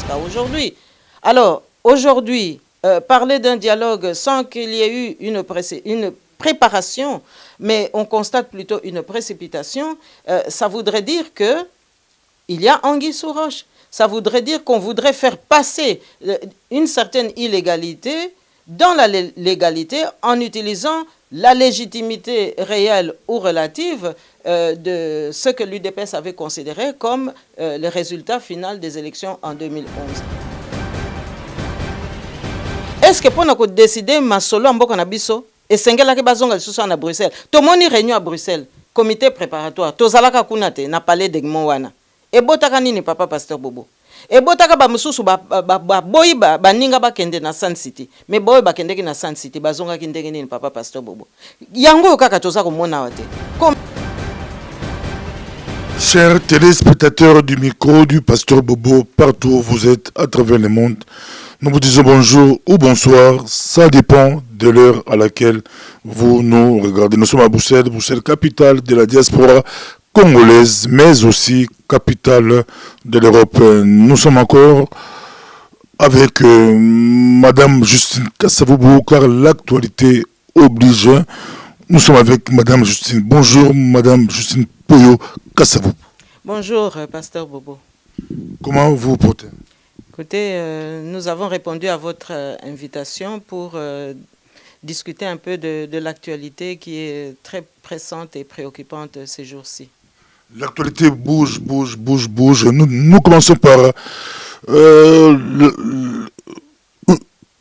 jusqu'à aujourd'hui. Alors, aujourd'hui, parler d'un dialogue sans qu'il y ait eu une préparation, mais on constate plutôt une précipitation, ça voudrait dire que il y a anguille sous roche. Ça voudrait dire qu'on voudrait faire passer une certaine illégalité dans la légalité en utilisant la légitimité réelle ou relative de ce que l'UDPS avait considéré comme le résultat final des élections en 2011. Est-ce que pour nous décider masolo mboka na biso esengelaki bazonga lisusu na Bruxelles tomoni réunion à Bruxelles comité préparatoire tozalaka kuna te na palais d'Egmont wana ebotaka nini papa pasteur Bobo ebotaka ba mususu boyi baninga bakende na Sun City mais boyi bakendeki na Sun City bazongaki ndenge nini papa pasteur Bobo yango kaka toza komona wate. Chers téléspectateurs du micro du pasteur Bobo, partout où vous êtes à travers le monde, nous vous disons bonjour ou bonsoir, ça dépend de l'heure à laquelle vous nous regardez. Nous sommes à Bruxelles, Bruxelles, capitale de la diaspora congolaise, mais aussi capitale de l'Europe. Nous sommes encore avec Madame Justine Kassavoubou, car l'actualité oblige. Nous sommes avec Madame Justine. Bonjour Madame Justine Poyo Kassavoubou. Bonjour pasteur Bobo. Comment vous vous portez? Écoutez, nous avons répondu à votre invitation pour discuter un peu de l'actualité qui est très pressante et préoccupante ces jours-ci. L'actualité bouge. Nous commençons par une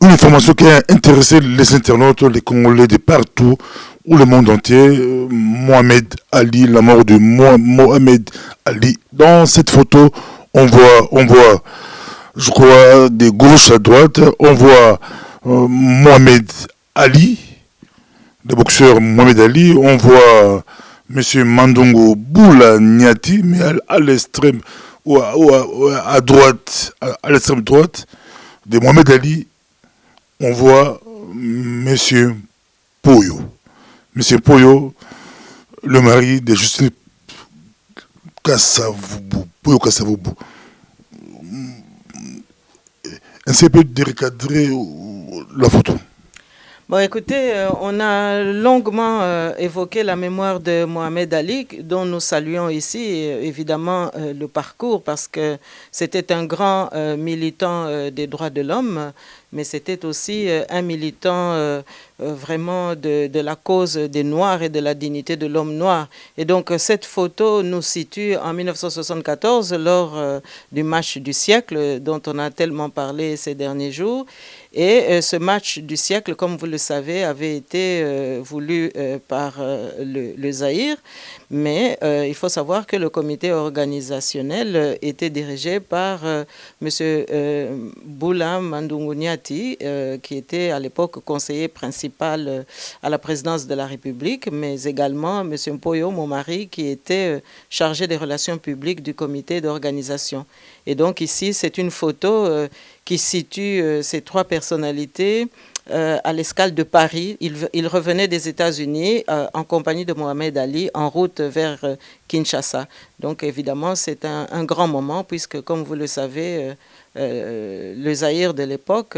information qui a intéressé les internautes, les Congolais de partout, ou le monde entier. Mohamed Ali, la mort de Mohamed Ali. Dans cette photo, on voit, je crois, de gauche à droite, on voit Mohamed Ali, le boxeur Mohamed Ali, on voit M. Mandongo Boula Niati, mais à l'extrême, ou à droite, à l'extrême droite de Mohamed Ali, on voit M. Poyo. M. Poyo, le mari de Justine Kassavoubou, Poyo Kassavoubou. Ainsi peut recadrer la photo. Bon, écoutez, on a longuement évoqué la mémoire de Mohamed Ali, dont nous saluons ici, évidemment, le parcours, parce que c'était un grand militant des droits de l'homme, mais c'était aussi un militant vraiment de la cause des Noirs et de la dignité de l'homme noir. Et donc, cette photo nous situe en 1974, lors du match du siècle, dont on a tellement parlé ces derniers jours. Et ce match du siècle, comme vous le savez, avait été voulu par le Zaïre. Mais il faut savoir que le comité organisationnel était dirigé par M. Boula Mandongo Niati, qui était à l'époque conseiller principal à la présidence de la République, mais également M. Mpoyo, mon mari, qui était chargé des relations publiques du comité d'organisation. Et donc ici, c'est une photo qui situe ces trois personnalités à l'escale de Paris. Il revenait des États-Unis en compagnie de Mohamed Ali en route vers Kinshasa. Donc évidemment, c'est un grand moment puisque, comme vous le savez, le Zaïre de l'époque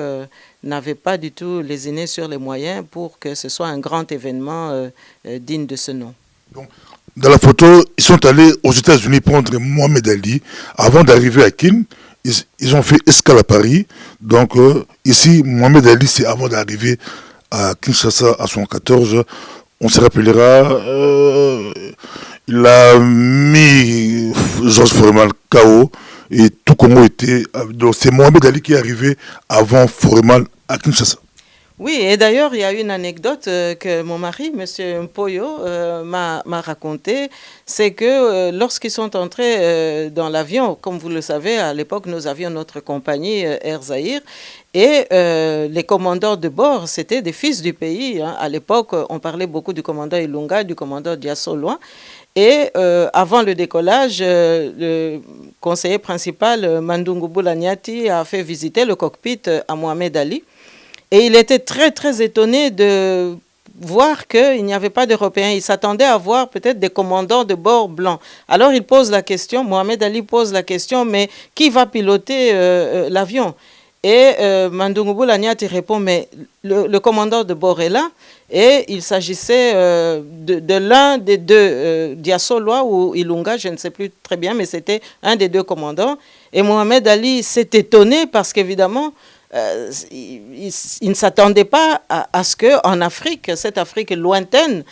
n'avait pas du tout lésiné sur les moyens pour que ce soit un grand événement digne de ce nom. Donc, dans la photo, ils sont allés aux États-Unis prendre Mohamed Ali avant d'arriver à Kin. Ils ont fait escale à Paris. Donc ici, Mohamed Ali, c'est avant d'arriver à Kinshasa à 74. On se rappellera, il a mis Georges Foreman KO et tout Congo était... Donc c'est Mohamed Ali qui est arrivé avant Foreman à Kinshasa. Oui, et d'ailleurs, il y a une anecdote que mon mari, M. Mpoyo, m'a racontée. C'est que lorsqu'ils sont entrés dans l'avion, comme vous le savez, à l'époque, nous avions notre compagnie Air Zaïre. Et les commandants de bord, c'était des fils du pays. Hein. À l'époque, on parlait beaucoup du commandant Ilunga, du commandant Diasso Loin. Et avant le décollage, le conseiller principal, Mandungu Boulaniati, a fait visiter le cockpit à Mohamed Ali. Et il était très, très étonné de voir qu'il n'y avait pas d'Européens. Il s'attendait à voir peut-être des commandants de bord blancs. Alors il pose la question, Mohamed Ali pose la question, mais qui va piloter l'avion? Et Mandungubu Lanyati répond, mais le commandant de bord est là. Et il s'agissait de l'un des deux, Diasoloa ou Ilunga, je ne sais plus très bien, mais c'était un des deux commandants. Et Mohamed Ali s'est étonné parce qu'évidemment, il ne s'attendait pas à ce qu'en Afrique, cette Afrique lointaine,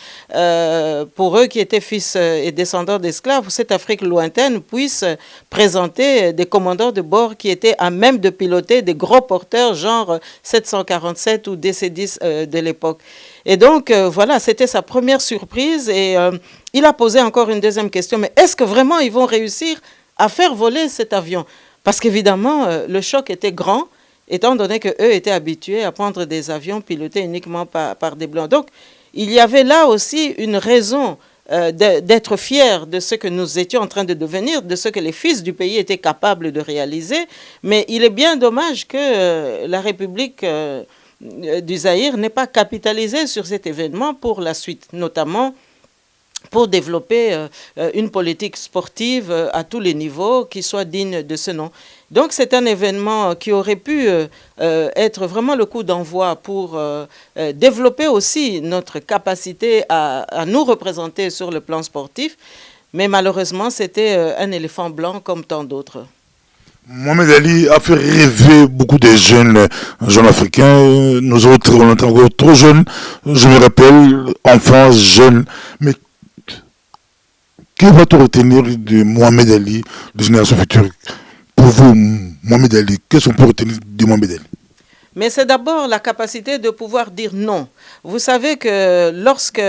pour eux qui étaient fils et descendants d'esclaves, cette Afrique lointaine puisse présenter des commandants de bord qui étaient à même de piloter des gros porteurs genre 747 ou DC-10 de l'époque. Et donc, voilà, c'était sa première surprise et il a posé encore une deuxième question, mais est-ce que vraiment ils vont réussir à faire voler cet avion? Parce qu'évidemment, le choc était grand, étant donné qu'eux étaient habitués à prendre des avions pilotés uniquement par des Blancs. Donc, il y avait là aussi une raison d'être fiers de ce que nous étions en train de devenir, de ce que les fils du pays étaient capables de réaliser. Mais il est bien dommage que la République du Zaïre n'ait pas capitalisé sur cet événement pour la suite, notamment pour développer une politique sportive à tous les niveaux qui soit digne de ce nom. Donc c'est un événement qui aurait pu être vraiment le coup d'envoi pour développer aussi notre capacité à nous représenter sur le plan sportif, mais malheureusement c'était un éléphant blanc comme tant d'autres. Mohamed Ali a fait rêver beaucoup de jeunes africains. Nous autres, on est encore trop jeunes. Je me rappelle, enfants, jeunes. Mais que va-t-on retenir de Mohamed Ali, de génération future? Pour vous, Mohamed Ali, qu'est-ce qu'on peut retenir de Mohamed Ali? Mais c'est d'abord la capacité de pouvoir dire non. Vous savez que lorsque,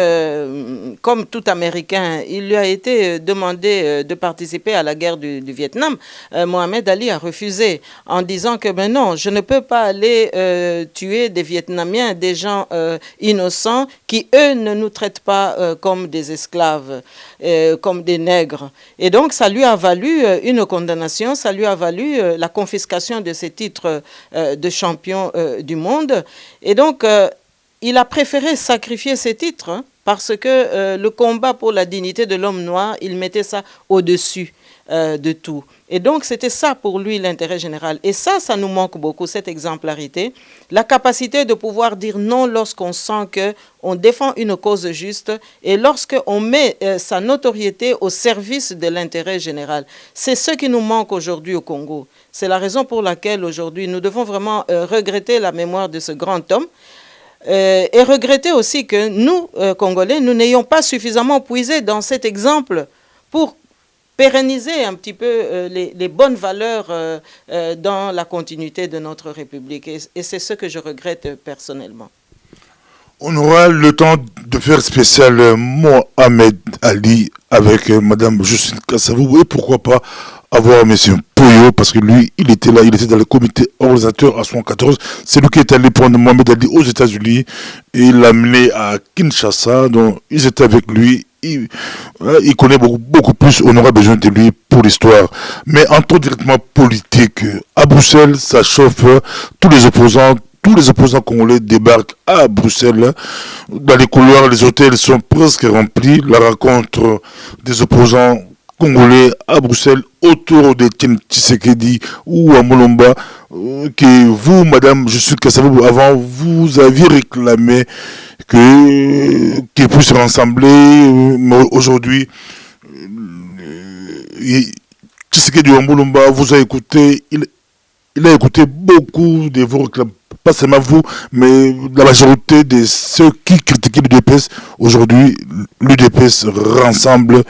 comme tout Américain, il lui a été demandé de participer à la guerre du Vietnam, Mohamed Ali a refusé en disant que ben non, je ne peux pas aller tuer des Vietnamiens, des gens innocents qui, eux, ne nous traitent pas comme des esclaves, comme des nègres. Et donc, ça lui a valu une condamnation, ça lui a valu la confiscation de ses titres de champion du monde. Et donc, il a préféré sacrifier ses titres parce que le combat pour la dignité de l'homme noir, il mettait ça au-dessus de tout. Et donc, c'était ça pour lui l'intérêt général. Et ça nous manque beaucoup, cette exemplarité, la capacité de pouvoir dire non lorsqu'on sent qu'on défend une cause juste et lorsqu'on met sa notoriété au service de l'intérêt général. C'est ce qui nous manque aujourd'hui au Congo. C'est la raison pour laquelle aujourd'hui nous devons vraiment regretter la mémoire de ce grand homme et regretter aussi que nous, Congolais, nous n'ayons pas suffisamment puisé dans cet exemple pour pérenniser un petit peu les bonnes valeurs dans la continuité de notre République. Et c'est ce que je regrette personnellement. On aura le temps de faire spécial Mohamed Ali avec Madame Justine Kassavou et pourquoi pas avoir Monsieur Poyo parce que lui, il était là, il était dans le comité organisateur à 74. C'est lui qui est allé prendre Mohamed Ali aux États-Unis et il l'a amené à Kinshasa. Donc, ils étaient avec lui. Il connaît beaucoup plus. On aura besoin de lui pour l'histoire. Mais en tant directement politique, à Bruxelles, ça chauffe. Tous les opposants congolais débarquent à Bruxelles. Dans les couloirs, les hôtels sont presque remplis. La rencontre des opposants congolais à Bruxelles autour de Tshisekedi ou à Molomba, que vous, Madame, je suis Kassabou, avant, vous aviez réclamé qu'ils puissent se rassembler, mais aujourd'hui, Tshisekedi ou Molomba vous a écouté, il a écouté beaucoup de vos réclamations, pas seulement vous, mais la majorité de ceux qui critiquaient l'UDPS. Aujourd'hui, l'UDPS rassemble.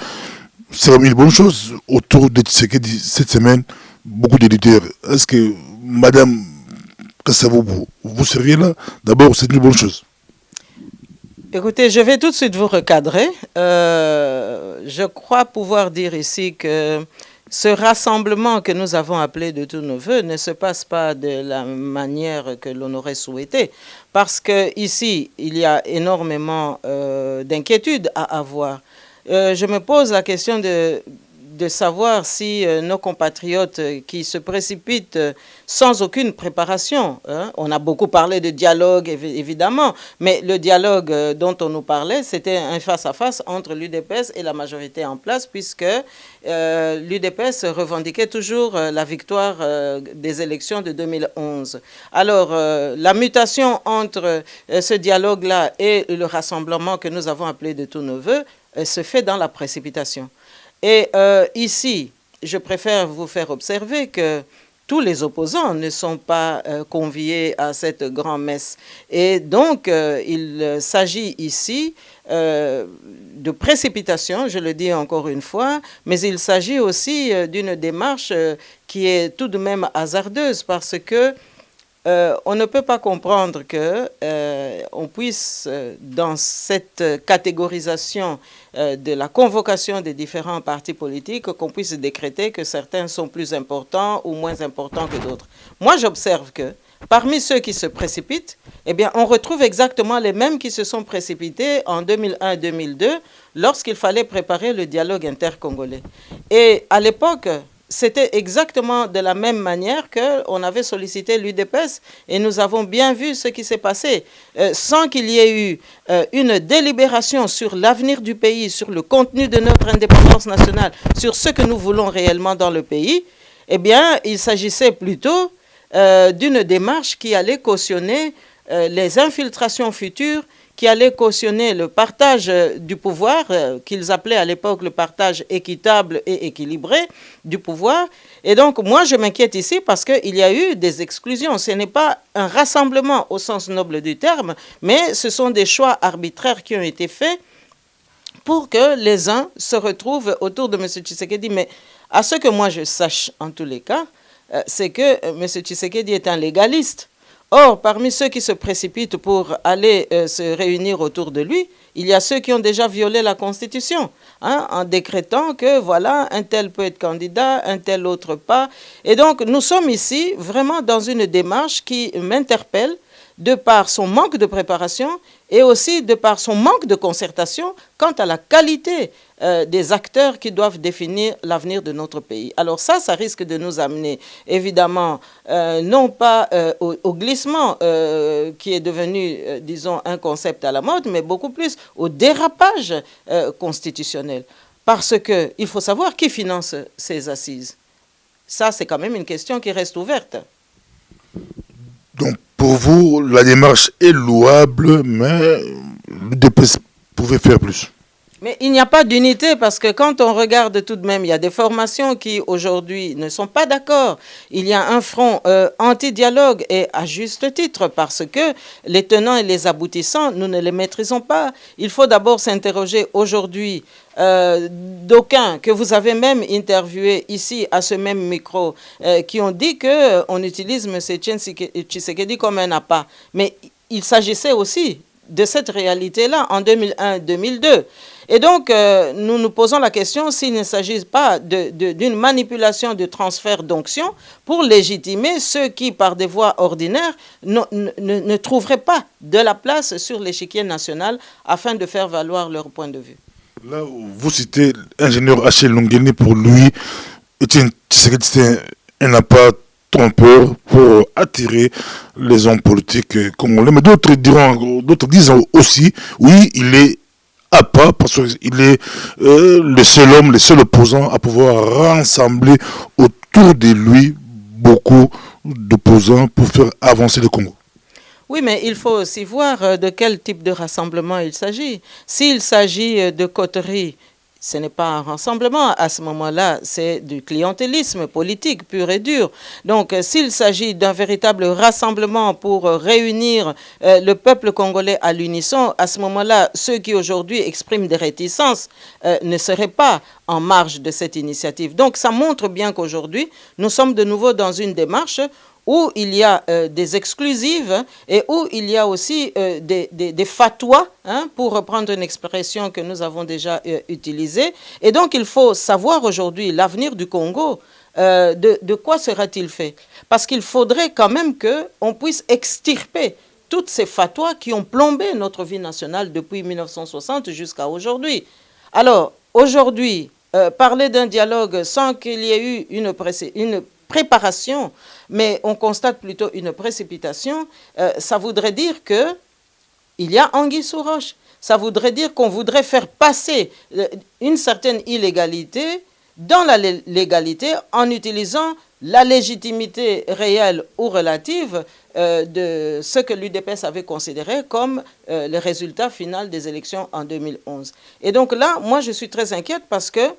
C'est une bonne chose autour de Tshisekedi cette semaine, beaucoup de leaders. Est-ce que, Madame Kassavou, vous seriez là? D'abord, c'est une bonne chose. Écoutez, je vais tout de suite vous recadrer. Je crois pouvoir dire ici que ce rassemblement que nous avons appelé de tous nos voeux ne se passe pas de la manière que l'on aurait souhaité. Parce qu'ici, il y a énormément d'inquiétudes à avoir. Je me pose la question de savoir si nos compatriotes qui se précipitent sans aucune préparation, hein, on a beaucoup parlé de dialogue évidemment, mais le dialogue dont on nous parlait, c'était un face-à-face entre l'UDPS et la majorité en place, puisque l'UDPS revendiquait toujours la victoire des élections de 2011. Alors, la mutation entre ce dialogue-là et le rassemblement que nous avons appelé de tous nos voeux se fait dans la précipitation. Et ici, je préfère vous faire observer que tous les opposants ne sont pas conviés à cette grand-messe. Et donc, il s'agit ici de précipitation, je le dis encore une fois, mais il s'agit aussi d'une démarche qui est tout de même hasardeuse parce que on ne peut pas comprendre que on puisse, dans cette catégorisation de la convocation des différents partis politiques, qu'on puisse décréter que certains sont plus importants ou moins importants que d'autres. Moi, j'observe que parmi ceux qui se précipitent, eh bien, on retrouve exactement les mêmes qui se sont précipités en 2001-2002 lorsqu'il fallait préparer le dialogue intercongolais. Et à l'époque, c'était exactement de la même manière qu'on avait sollicité l'UDPS et nous avons bien vu ce qui s'est passé. Sans qu'il y ait eu une délibération sur l'avenir du pays, sur le contenu de notre indépendance nationale, sur ce que nous voulons réellement dans le pays, eh bien, il s'agissait plutôt d'une démarche qui allait cautionner les infiltrations futures, qui allait cautionner le partage du pouvoir, qu'ils appelaient à l'époque le partage équitable et équilibré du pouvoir. Et donc, moi, je m'inquiète ici parce qu'il y a eu des exclusions. Ce n'est pas un rassemblement au sens noble du terme, mais ce sont des choix arbitraires qui ont été faits pour que les uns se retrouvent autour de M. Tshisekedi. Mais à ce que moi je sache, en tous les cas, c'est que M. Tshisekedi est un légaliste. Or, parmi ceux qui se précipitent pour aller se réunir autour de lui, il y a ceux qui ont déjà violé la Constitution, hein, en décrétant que, voilà, un tel peut être candidat, un tel autre pas. Et donc, nous sommes ici vraiment dans une démarche qui m'interpelle de par son manque de préparation et aussi de par son manque de concertation quant à la qualité des acteurs qui doivent définir l'avenir de notre pays. Alors ça risque de nous amener évidemment non pas au glissement qui est devenu, disons, un concept à la mode, mais beaucoup plus au dérapage constitutionnel. Parce qu'il faut savoir qui finance ces assises. Ça, c'est quand même une question qui reste ouverte. Donc, pour vous, la démarche est louable, mais l'UDPS pouvait faire plus. Mais il n'y a pas d'unité parce que quand on regarde tout de même, il y a des formations qui aujourd'hui ne sont pas d'accord. Il y a un front anti-dialogue et à juste titre parce que les tenants et les aboutissants, nous ne les maîtrisons pas. Il faut d'abord s'interroger aujourd'hui. D'aucuns que vous avez même interviewés ici à ce même micro qui ont dit qu'on utilise M. Tshisekedi comme un appât. Mais il s'agissait aussi de cette réalité-là en 2001-2002. Et donc, nous nous posons la question s'il ne s'agit pas d'une manipulation de transfert d'onction pour légitimer ceux qui, par des voies ordinaires, ne trouveraient pas de la place sur l'échiquier national afin de faire valoir leur point de vue. Là, vous citez l'ingénieur Achille Longeni, pour lui, c'était un appât trompeur pour attirer les hommes politiques congolais. Mais d'autres disent aussi, oui, il est appât parce qu'il est le seul homme, le seul opposant à pouvoir rassembler autour de lui beaucoup d'opposants pour faire avancer le Congo. Oui, mais il faut aussi voir de quel type de rassemblement il s'agit. S'il s'agit de coteries, ce n'est pas un rassemblement. À ce moment-là, c'est du clientélisme politique pur et dur. Donc, s'il s'agit d'un véritable rassemblement pour réunir le peuple congolais à l'unisson, à ce moment-là, ceux qui aujourd'hui expriment des réticences ne seraient pas en marge de cette initiative. Donc, ça montre bien qu'aujourd'hui, nous sommes de nouveau dans une démarche où il y a des exclusives et où il y a aussi des fatwas, hein, pour reprendre une expression que nous avons déjà utilisée. Et donc, il faut savoir aujourd'hui l'avenir du Congo, de quoi sera-t-il fait? Parce qu'il faudrait quand même qu'on puisse extirper toutes ces fatwas qui ont plombé notre vie nationale depuis 1960 jusqu'à aujourd'hui. Alors, aujourd'hui, parler d'un dialogue sans qu'il y ait eu une préparation, mais on constate plutôt une précipitation, ça voudrait dire que il y a anguille sous roche. Ça voudrait dire qu'on voudrait faire passer une certaine illégalité dans la légalité en utilisant la légitimité réelle ou relative de ce que l'UDPS avait considéré comme le résultat final des élections en 2011. Et donc là, moi, je suis très inquiète parce que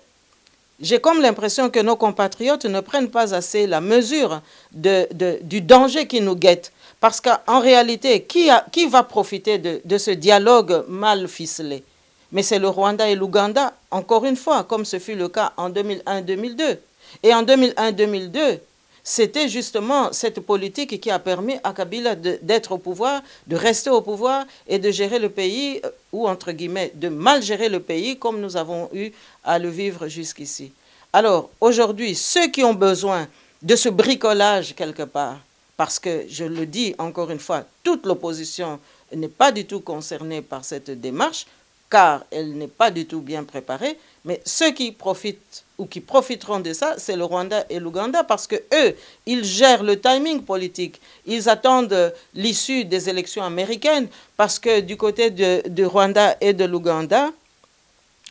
j'ai comme l'impression que nos compatriotes ne prennent pas assez la mesure du danger qui nous guette. Parce qu'en réalité, qui va profiter de ce dialogue mal ficelé? Mais c'est le Rwanda et l'Ouganda, encore une fois, comme ce fut le cas en 2001-2002. Et en 2001-2002, c'était justement cette politique qui a permis à Kabila d'être au pouvoir, de rester au pouvoir et de gérer le pays, ou entre guillemets, de mal gérer le pays comme nous avons eu à le vivre jusqu'ici. Alors, aujourd'hui, ceux qui ont besoin de ce bricolage quelque part, parce que, je le dis encore une fois, toute l'opposition n'est pas du tout concernée par cette démarche, car elle n'est pas du tout bien préparée, mais ceux qui profitent ou qui profiteront de ça, c'est le Rwanda et l'Ouganda, parce que eux, ils gèrent le timing politique. Ils attendent l'issue des élections américaines, parce que du côté du Rwanda et de l'Ouganda,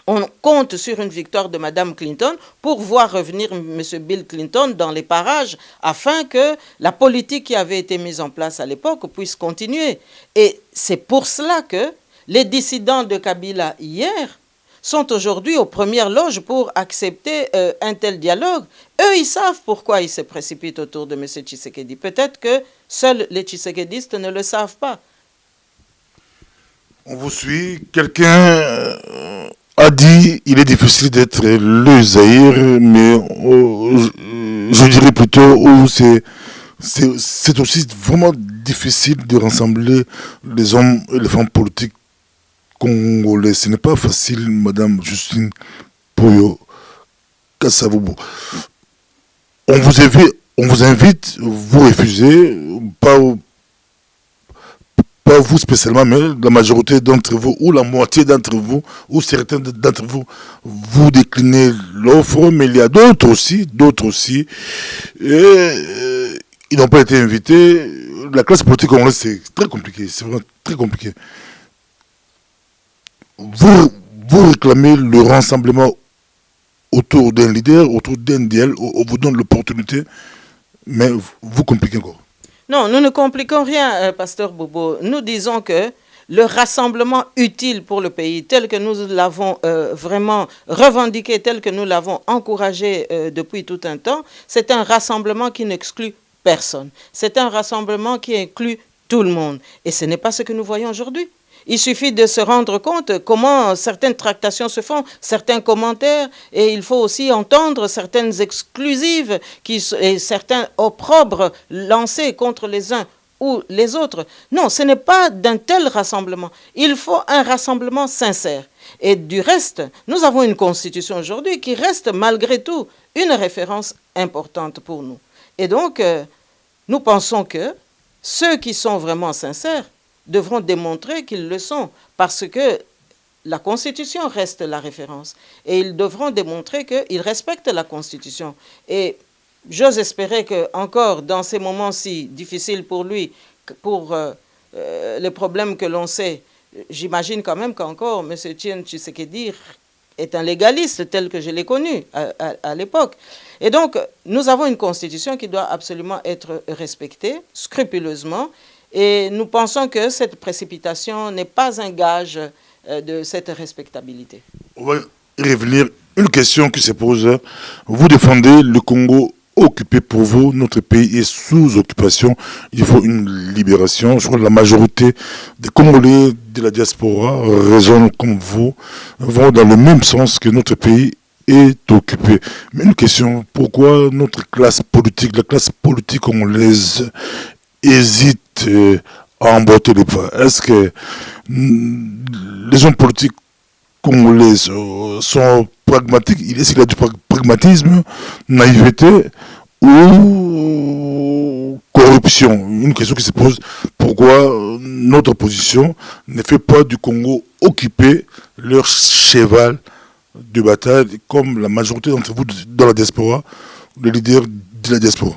on compte sur une victoire de Mme Clinton pour voir revenir M. Bill Clinton dans les parages afin que la politique qui avait été mise en place à l'époque puisse continuer. Et c'est pour cela que les dissidents de Kabila hier sont aujourd'hui aux premières loges pour accepter un tel dialogue. Eux, ils savent pourquoi ils se précipitent autour de M. Tshisekedi. Peut-être que seuls les Tshisekedistes ne le savent pas. On vous suit. Quelqu'un a dit il est difficile d'être le Zaïre, mais je dirais plutôt c'est aussi vraiment difficile de rassembler les hommes et les femmes politiques congolais. Ce n'est pas facile, Madame Justine Poyo Kassavubu. On vous invite, vous refusez, pas vous spécialement, mais la majorité d'entre vous, ou la moitié d'entre vous, ou certains d'entre vous, vous déclinez l'offre, mais il y a d'autres aussi, et ils n'ont pas été invités. La classe politique congolaise, c'est très compliqué, c'est vraiment très compliqué. Vous réclamez le rassemblement autour d'un leader, autour d'un idéal, on vous donne l'opportunité, mais vous compliquez encore. Non, nous ne compliquons rien, Pasteur Bobo. Nous disons que le rassemblement utile pour le pays, tel que nous l'avons vraiment revendiqué, tel que nous l'avons encouragé depuis tout un temps, c'est un rassemblement qui n'exclut personne. C'est un rassemblement qui inclut tout le monde. Et ce n'est pas ce que nous voyons aujourd'hui. Il suffit de se rendre compte comment certaines tractations se font, certains commentaires, et il faut aussi entendre certaines exclusives et certains opprobres lancés contre les uns ou les autres. Non, ce n'est pas d'un tel rassemblement. Il faut un rassemblement sincère. Et du reste, nous avons une constitution aujourd'hui qui reste malgré tout une référence importante pour nous. Et donc, nous pensons que ceux qui sont vraiment sincères devront démontrer qu'ils le sont, parce que la Constitution reste la référence. Et ils devront démontrer qu'ils respectent la Constitution. Et j'ose espérer que encore dans ces moments si difficiles pour lui, pour les problèmes que l'on sait, j'imagine quand même qu'encore M. Tshisekedi est un légaliste tel que je l'ai connu à l'époque. Et donc, nous avons une Constitution qui doit absolument être respectée scrupuleusement. Et nous pensons que cette précipitation n'est pas un gage de cette respectabilité. On va y revenir. Une question qui se pose. Vous défendez le Congo occupé pour vous. Notre pays est sous occupation. Il faut une libération. Je crois que la majorité des Congolais de la diaspora raisonnent comme vous, vont dans le même sens que notre pays est occupé. Mais une question, pourquoi notre classe politique, la classe politique congolaise, hésite à emboîter les pas? Est-ce que les hommes politiques congolais sont pragmatiques? Est-ce qu'il y a du pragmatisme, naïveté ou corruption? Une question qui se pose, pourquoi notre opposition ne fait pas du Congo occupé leur cheval de bataille, comme la majorité d'entre vous dans la diaspora, les leaders de la diaspora.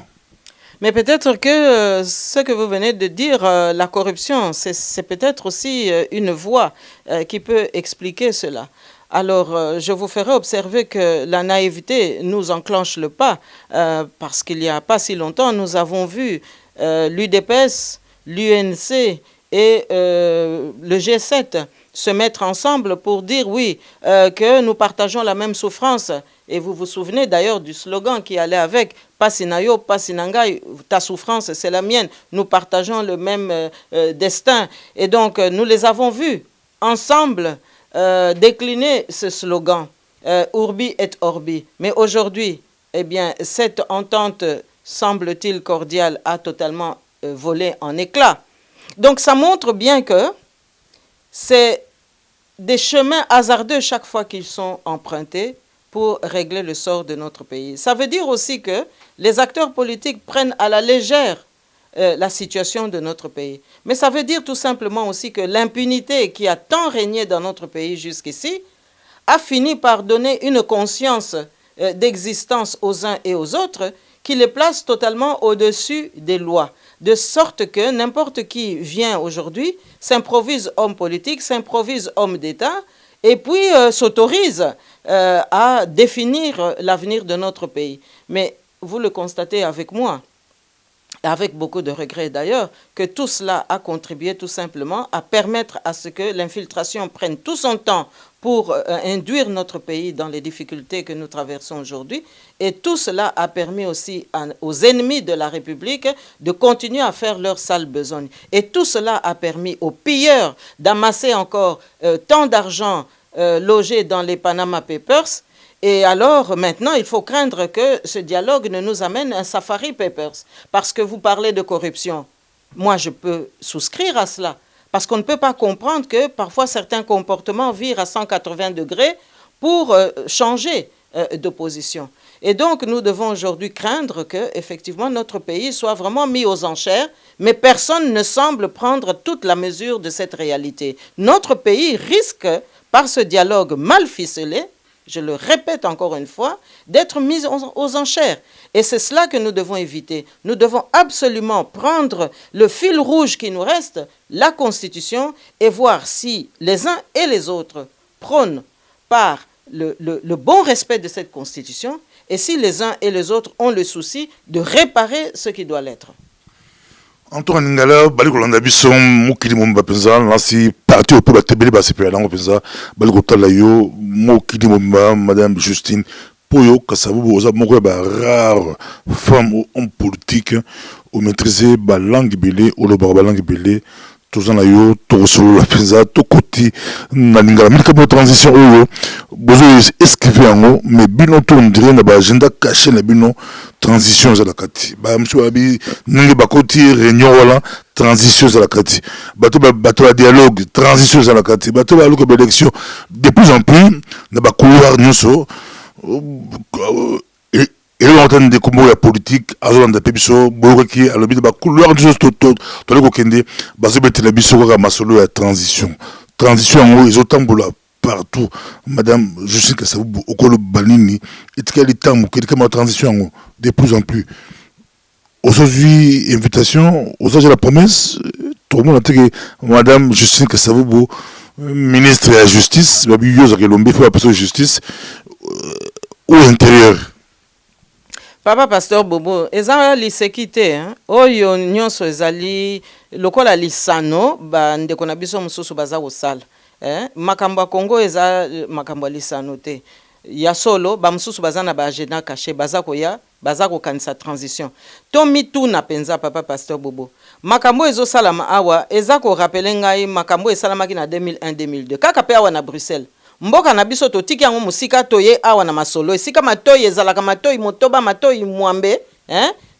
Mais peut-être que ce que vous venez de dire, la corruption, c'est peut-être aussi une voie qui peut expliquer cela. Alors, je vous ferai observer que la naïveté nous enclenche le pas, parce qu'il n'y a pas si longtemps, nous avons vu l'UDPS, l'UNC et le G7 se mettre ensemble pour dire oui, que nous partageons la même souffrance. Et vous vous souvenez d'ailleurs du slogan qui allait avec « Passinayo, Passinangai », ta souffrance c'est la mienne, nous partageons le même destin. Et donc nous les avons vus ensemble décliner ce slogan « Urbi et Orbi ». Mais aujourd'hui, eh bien, cette entente, semble-t-il cordiale, a totalement volé en éclats. Donc ça montre bien que c'est des chemins hasardeux chaque fois qu'ils sont empruntés pour régler le sort de notre pays. Ça veut dire aussi que les acteurs politiques prennent à la légère la situation de notre pays. Mais ça veut dire tout simplement aussi que l'impunité qui a tant régné dans notre pays jusqu'ici a fini par donner une conscience d'existence aux uns et aux autres qui les place totalement au-dessus des lois. De sorte que n'importe qui vient aujourd'hui, s'improvise homme politique, s'improvise homme d'État, et puis s'autorise à définir l'avenir de notre pays. Mais vous le constatez avec moi, avec beaucoup de regrets d'ailleurs, que tout cela a contribué tout simplement à permettre à ce que l'infiltration prenne tout son temps pour induire notre pays dans les difficultés que nous traversons aujourd'hui. Et tout cela a permis aussi aux ennemis de la République de continuer à faire leur sale besogne. Et tout cela a permis aux pilleurs d'amasser encore tant d'argent logé dans les Panama Papers. Et alors, maintenant, il faut craindre que ce dialogue ne nous amène un Safari Papers. Parce que vous parlez de corruption. Moi, je peux souscrire à cela. Parce qu'on ne peut pas comprendre que parfois certains comportements virent à 180 degrés pour changer de position. Et donc, nous devons aujourd'hui craindre que, effectivement, notre pays soit vraiment mis aux enchères, mais personne ne semble prendre toute la mesure de cette réalité. Notre pays risque, par ce dialogue mal ficelé, je le répète encore une fois, d'être mis aux enchères. Et c'est cela que nous devons éviter. Nous devons absolument prendre le fil rouge qui nous reste, la Constitution, et voir si les uns et les autres prônent par le bon respect de cette Constitution, et si les uns et les autres ont le souci de réparer ce qui doit l'être. Antoine Ngala, Baliko Landabisom, Mokili Momba Penza, Nancy, parti au peu batebele, Basipé Alango Penza, Baliko Talayo, Mokili Momba, Madame Justine, Poyo, Kassabou, Oza, Moko, rare femme ou homme politique, ou maîtriser la langue belé, ou le barba langue belé, tous en ayo, tout solo la Penza, tout côté, Naningala, Milkabo transition, Oyo, Bozo esquivé en haut, mais bilan tourne direct dans l'agenda caché, le bilan transition à la kati. Bah, monsieur Abi, n'engue bakoti, réunion, voilà, transition à la kati. Bateau la dialogue, transition à la kati. Bateau la local élection, de plus en plus, n'a pas couloir, nous so, et là, on entend des combats la politique, à l'on a des pépiso, Boraki, à l'objet de la couloir, nous tout, tout le Kokende, basé sur la télévision, à Masolo, la transition. Transition en haut, ils ont tant partout. Madame, je sais que ça vous, au col Balini, et qu'il y a les temps, qu'il y a la transition en haut, de plus en plus. Aujourd'hui, invitation, aujourd'hui, la promesse, tout le monde a dit que Madame, je sais que ça vous, ministre de la Justice, Babi Yoza Kelombe, il faut la justice, ou intérieur. Papa Pasteur Bobo, eza lisekite, oyo nyonso ezali lokola lisano, ba ndeko na biso mususu baza kosala. Makambo ya Congo eza makambo ya lisano te. Ya solo, ba mususu baza na ba agenda caché, baza koya, baza kokanisa transition. To mituna penza Papa Pasteur Bobo. Makambo ezo salama awa, eza ko rappeler ngai makambo esalamaki na 2001-2002. Kaka pe awa na Bruxelles. Mboka na biso totiki yango musika toye awa na masolo esika matoyi ezalaka matoyi motoba matoyi mwambe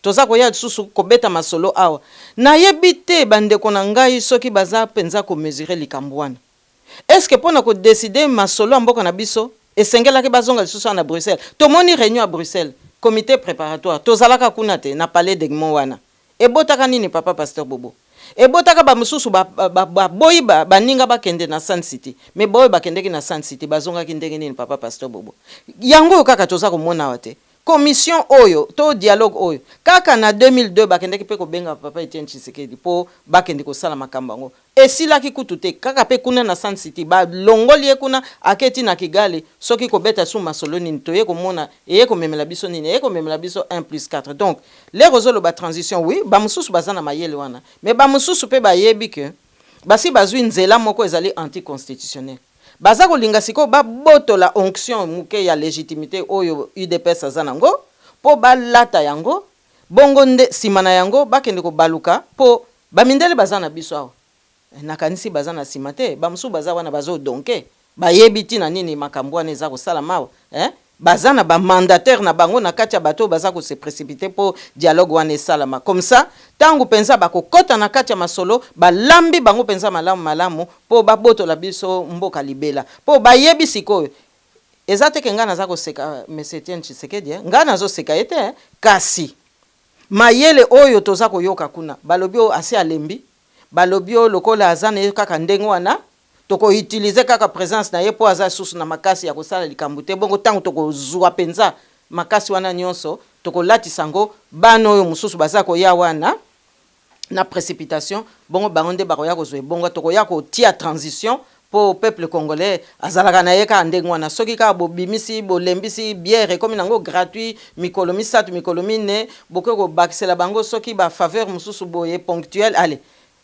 toza koya susu kobeta masolo awa na yebite bandeko na ngai soki baza penza ko mesurer likambo wana est-ce que pona ko décider masolo mboka na biso esengela ke bazonga susu na Bruxelles tomoni réunion à Bruxelles comité préparatoire tozalaka kuna te na palais d'Egmont wana ebotaka nini Papa Pasteur Bobo e botaka ba mususu boyi baninga bakende na Sun City mais boyi bakendeki na Sun City bazongaki ndenge nini papa pasteur Bobo yango oyo kaka toza komona wate commission oyo to dialogue oyo kaka na 2002 bakendeki pe kobenga papa Etienne Tshisekedi po bakende kosala makambo yango esilaki kutu te kaka pe kuna na Sun City balongoli ye kuna aketi na Kigali soki kobeta su masolo nini toye komona eye komemela biso nini eye komemela biso 1+4 donc les ozolo ba transition oui ba mususu bazana mayele wana mais ba mususu pe bayebi ke basi bazwi nzela moko ezali anticonstitutionnel baza kolinga siko babotola onction muke ya légitimité oyo UDPS azanango po balata yango bongo nde simana yango bakende ko baluka po bamindele bazana biso awo nakanisi bazana simate bamusu baza wana bazo donke bayebi tina nini makambo wana eza kosala mawa bazana ba mandataire na bango na kati ya bato baza ko se précipiter po dialogue wana esalama comme ça tangu penza bakokota na kati ya masolo balambi bango penza malamu po babotola biso mboka libela po bayebi sikoyo eza te ke nga naza koseka monsieur Etienne Tshisekedi nga nazo seka ete kasi mayele oyo toza koyoka kuna balobi o asi alembi balobi o lokola azana kaka ndenge wana toko utiliser kaka présence na ye po aza susu na makasi ya kosala likambo te bongo tango toko zwa penza makasi wana nyonso toko latisa ngo bana oyo mususu baza koya wana na précipitation bongo bango nde bakoya kozwa bongo tokoya kotia transition po peuple congolais azalaka na ye ka ndenge wana soki kaka bobimisi bolembisi bière comme nango gratuit mikolo misatu mikolo mine bokoki kobakisela bango soki bafaveur mususu boye ponctuel allez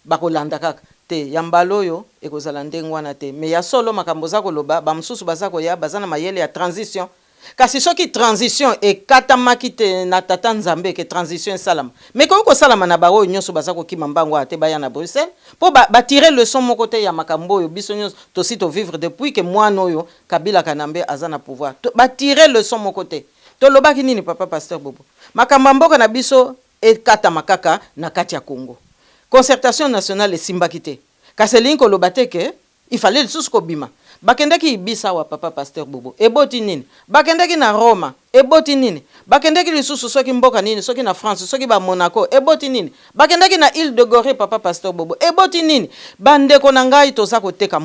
bakolanda kaka te yambalo yo ekozala ndenge wana te mais ya solo makambo za koloba ba mususu baza koya bazana mayele ya transition kasi soki transition ekatamaki te na tata nzambe ke transition esalama mais ko salama na baro nyonso baza kokima mbango ate baya na Bruxelles po tirer leçon moko te ya makambo yo biso nyonso tosi to vivre depuis que mwana oyo Kabila Kanambe azana pouvoir tirer leçon moko te to lobaki nini papa pasteur Bobo makambo mboka na biso ekatama kaka na kati ya Congo concertation nationale esimbaki te kasi linko lobate ke il fallait lisusu kobima bakendeki ibisa wa papa pasteur Bobo eboti nini bakendeki na Roma eboti nini bakendeki lisusu soki mboka nini soki na France soki ba Monaco eboti nini bakendeki na Île de Gorée papa pasteur Bobo eboti nini bandeko na ngai toza koteka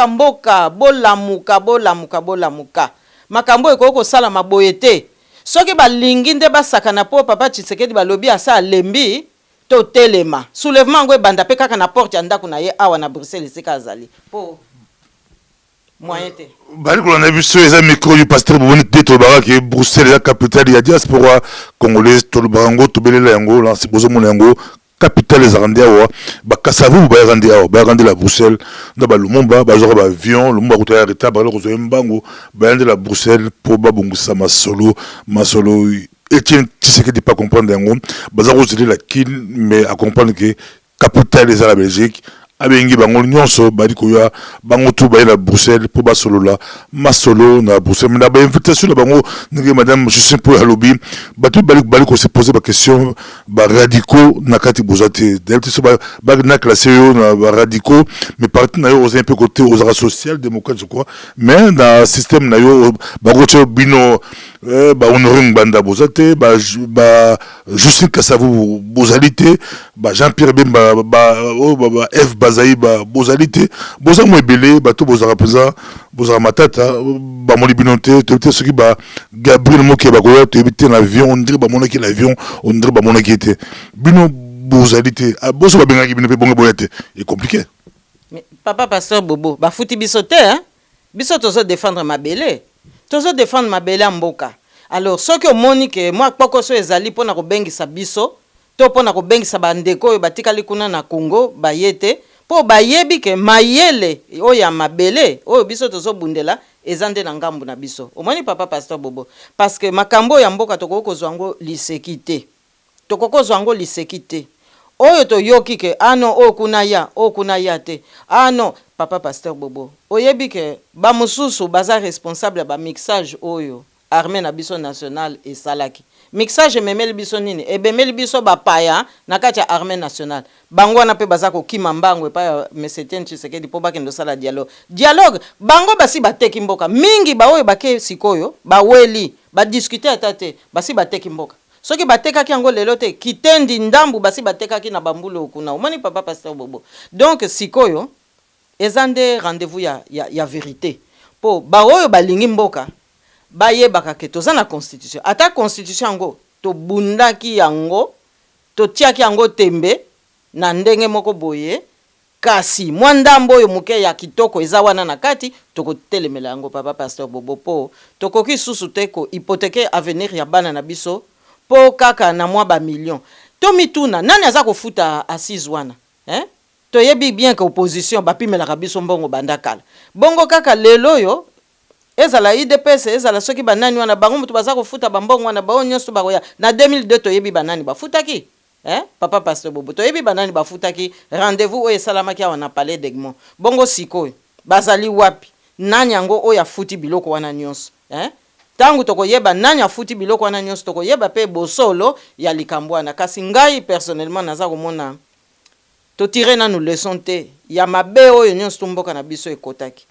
mboka bolamuka makambo ekoko sala maboye te soki balingi nde basakana po papa Tshisekedi balobi asa alembi to telema soulèvement ngwe banda pe kaka na porte ya ndako na ye awa na Bruxelles sika azali po moyen te bali ko na biso eza micro du pasteur Bobo te to baka ke Bruxelles la capitale ya diaspora congolaise to bango to belela yango la sipozo mona yango capitale za randia wa bakasavu ba randia la Bruxelles na ba Lumumba ba zo ba avion Lumumba ko ta reta ba lo ko zo mbango ba randia la Bruxelles po ba bungisa masolo Etienne Tshisekedi pas comprendre yango baza kozeli la kin mais à comprendre que capitale de la Belgique abengi bango nyonso badi koya bango tout ba na Bruxelles pour ba solo la masolo na Bruxelles mais na ba invitation na bango ngi madame Justine pour lobby batu bali ko se poser ba question ba radicaux na kati bozate d'habitude ba na classé yo na ba radicaux mais parti na yo aux un peu côté aux arts social démocrate je crois mais dans système na yo ba gocho bino ba honoring banda bozate ba Justine Kasavu bozalité ba Jean-Pierre Bemba ba F bazaï ba bozalité boza mo ebele ba to boza représent boza matata ba mo libinoté te ce qui ba Gabriel Moké ba ko te éviter l'avion on dirait ba mon qui l'avion on dirait ba mon qui était bino bozalité bozo ba benga ki bino pe bongo boyete est compliqué mais papa pasteur Bobo ba futi bisote hein biso tozo défendre mabele tozo défendre mabele mboka alors ce que monique moi poko so ezali pona ko bengisa biso to pona ko bengisa bandeko oyo batikali kuna na Congo bayete po bayebi ke mayele oya mabele oyo biso tozo bundela ezande na ngambu na biso omoni papa pasteur Bobo parce que makambo ya mboka tokoko zwango lisekite tokoko zwango lisekite oyo to yoki ke ano o kuna ya te ano papa pasteur Bobo oyebi ke ba mususu baza responsable ba mixage oyo armée na biso nationale et salaki mixage memeli biso nini ebemeli biso bapaya na kati ya armée nationale bango na pe bazako kima mbango pa monsieur Etienne Tshisekedi po bakendo sala dialogue bango basi bateki mboka mingi ba oyo bake sikoyo ba weli ba discuter atate basi bateki mboka soki batekaki yango lelo te kitendi ndambu basi batekaki na bambulu kuna omoni papa pasteur bobo. Donc sikoyo eza nde rendez-vous ya vérité po baoyo balingi mboka bayebaka ke toza na constitution ata constitution yango tobundaki yango totiaki yango tembe na ndenge moko boye kasi mwa ndambo oyo moke ya kitoko eza wana na kati tokotelemela yango papa pasteur bobo po tokoki susu te ko hypothèque avenir ya bana na biso po kaka na mwa ba million to mituna nani aza kofuta assise wana toyebi bien que opposition bapimelaka biso mbongo bandakala bongo kaka lelo yo ezala IDPS ezala soki banani wana bango mutu baza kofuta bambongo wana bao nyonso bakoya na 2002 toyebi banani bafutaki papa pasteur bobo toyebi banani bafutaki rendez-vous oyo esalamaki awa na palais d'Egmont bongo sikoyo bazali wapi nani yango oyo afuti biloko wana nyonso tangu tokoyeba nani afuti biloko wana nyonso tokoyeba pe bosolo ya likambo wana kasi ngai personnellement naza komona totire nanu leçon te ya mabe oyo nyonso tumboka na biso ekotaki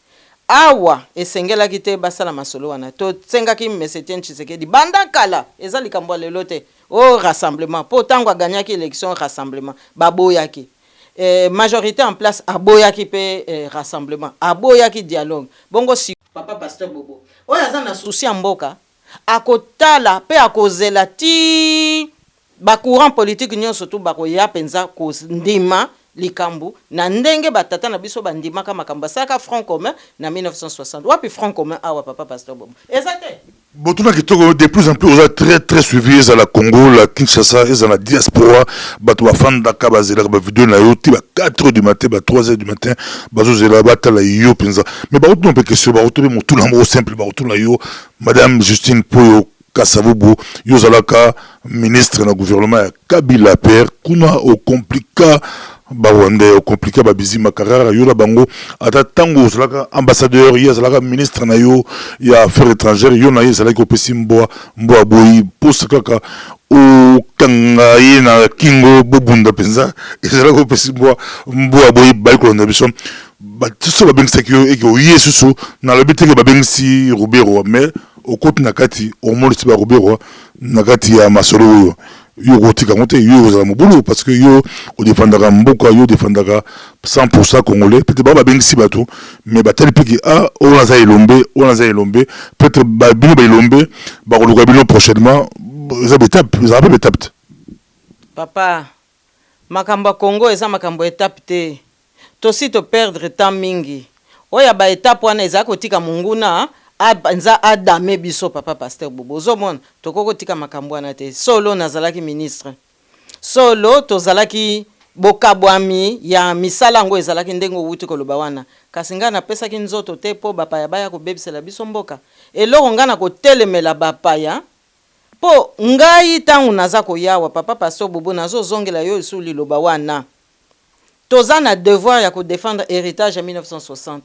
awa esengelaki te basala masolo wana tosengaki Etienne Tshisekedi banda kala eza likambo lelo te o rassemblement po tango aganyaki élection rassemblement baboyaki majorité en place aboyaki pe rassemblement aboyaki dialogue bongo si papa pasteur bobo oyo aza na souci ya mboka akotala pe akozela ti bacourant politique nyonso tu bakoya penza kondima likambu na ndenge batata na biso bandimaka makambo saka Front Commun na 1960 wapi Front Commun awa papa pasteur bobo ezate Botuna Kitoko de plus en plus on a très suivi à la Congo, la Kinshasa et à la diaspora. Bato bafan daka bazela ba vidéo na yo ti ba 4h du matin, ba 3h du matin, bazo zela batala yo penza. Mais ba retourner question, ba retourner mon tout l'amour simple, ba retourner yo madame Justine Poyo Kasavubu, yo zalaka ministre na gouvernement ya Kabila père kuna au compliqué bawande au compliqué babizi makarara yo la bango ata tango zalaka ambassadeur ya zalaka ministre na yo ya affaires étrangères yo na ye zalaka opesi mboa boyi poste kaka o kanga ye na kingo bobunda penza zalaka opesi mboa boyi baiko na biso ba tso babengisa yo e ko yesusu na lobite ke babengisi Robero mais au côté nakati au monde si ba Robero nakati ya masolo yo kotika ngote yo za mobulu parce que yo o défendra mboka yo défendra 100% congolais peut-être ba bengisi bato mais ba tel piki on a za elombe peut-être ba bino ba elombe ba ko lokabilo prochainement za étape za pas étape papa makambo Congo eza makambo étape te to si to perdre temps mingi oya ba étape wana eza kotika munguna nza adame biso papa pasteur bobo zomona tokoko tika makambo wana te solo nazalaki ministre solo tozalaki bokabwami ya misala ngo ezalaki ndengo wuti koloba wana kasi nga napesaki nzoto te po bapaya baya kobebisela biso mboka eloko nga na kotelemela bapaya po ngai tangu naza koyawa papa pasteur bobo nazozongela yo isu liloba wana toza na devoir ya kodefendre héritage ya 1960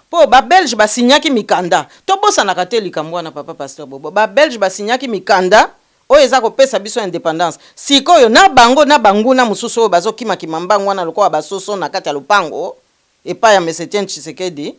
po ba Belge basinyaki mikanda to bosa na kate likambo na papa pasteur bobo ba Belge basinyaki mikanda oyo eza kopesa biso indépendance sikoyo na bango na banguna mususu oyo bazokima kimambango wana lokola basoso na kati ya lupango epa ya Etienne Tshisekedi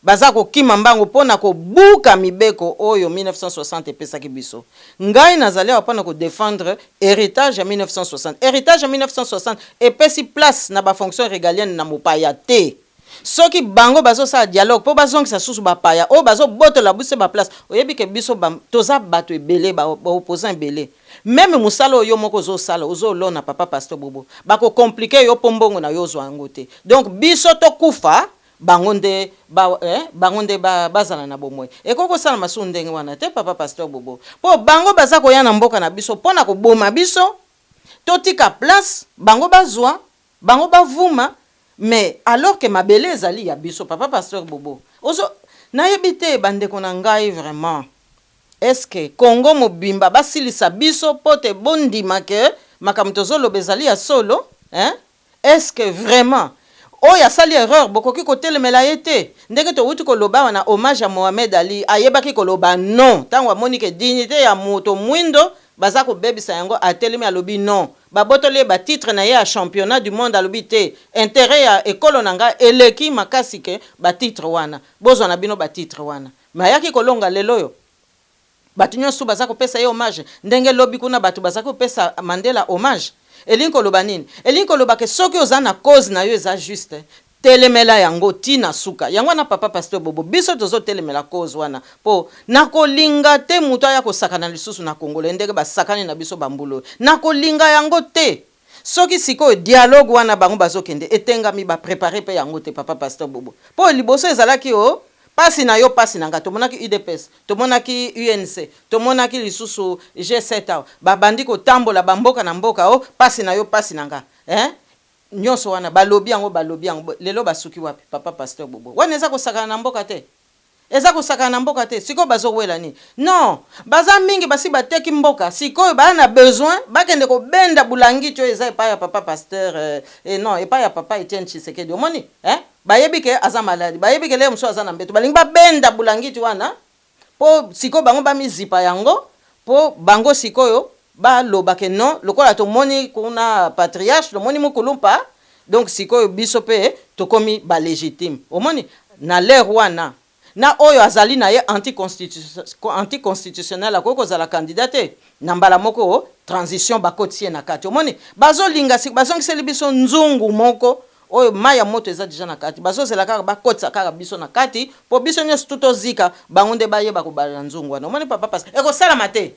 baza kokima mbango pona kobuka mibeko oyo 1960 epesaki biso ngai nazali apana ko défendre héritage ya 1960 héritage ya 1960 epesi place na ba fonction régalienne na mopaya te soki bango bazo sa dialogue po bazongisa susu bapaya o bazo botola biso ba place oyebi ke biso toza bato ebele ba opposant ebele même musala oyo moko zo sala ozo lona papa pasteur bobo bako compliquer yo pombongo na yo zwango te donc biso to kufa bangonde bazala na bomoi ekoko sala masu ndenge wana te papa pasteur bobo po bango baza koya na mboka na biso pona ko boma biso totika place bango bazwa bango bavuma. Mais alors que ma belle ezali ya biso papa pasteur bobo ozo na yebite bande kona ngai vraiment est-ce que Congo mobimba basilisa biso pote bondima ke makamtozo lobezali ya solo est-ce que vraiment oya sali erreur bokoki kotelemela yete ndenge to wuti koloba wana hommage à Mohamed Ali ayebaki koloba non tango amoni ke dignité ya moto mwindo baza ko bebisa yango atelemi alobi non babotole ba titre na ya championnat du monde alobi te intérêt ya ekolo nanga eleki makasi ke ba titre wana bozo na bino ba titre wana mayaki kolonga lelo yo Batu nyonso baza kopesa ye hommage. Ndenge lobi kuna batu baza kopesa Mandela hommage. Elinko loba nini? Elinko loba ke soki oza na cause na yo eza juste. Telemela yango tina suka. Yango na papa pasteur Bobo. Biso tozo telemela cause wana. Po nako linga te muto ya kosakana lisusu na Kongolo. Ndenge basakani na biso bambulo. Nako linga yango te. Soki siko dialogue wana bango bazokende etengami ba préparer pe yango te papa pasteur Bobo. Po liboso ezalaki o pasi na yo pasi nanga tomonaki UDPS, tomonaki UNC, tomonaki lisusu G7 ba bandi ko tambola bamboka na mboka o pasi na yo pasi nanga. Nyonso wana balobi yango lelo basuki wapi papa pasteur Bobo. Wana eza ko sakana na mboka te. Eza ko sakana na mboka te. Siko bazowela ni. Non, baza mingi basi bateki mboka. Siko ba na besoin bakende ko benda bulangi to eza epa ya papa pasteur non, epa ya papa Etienne Tshisekedi. Omoni, bayebi ke aza maladi. Bayebi ke le mso aza na mbeto. Balingi ba benda bulangi to wana. Po siko bango ba mizipa yango, po bango sikoyo ba loba ke non, lokola to moni kuna patriarche, lo moni mukulumpa. Donc sikoyo biso pe to komi ba légitime. Omoni na l'air wana na oyo azali na ye anticonstitutionnel akoko za la candidate na mbala moko transition bakotie na kati omoni bazolinga bazongiseli biso nzungu moko oyo maya moto eza deja na kati bazozela kaka bakotisa kaka biso na kati po biso nyonso tutozika bango nde bayeba kobala nzungu wana omoni papa pasi ekosalama te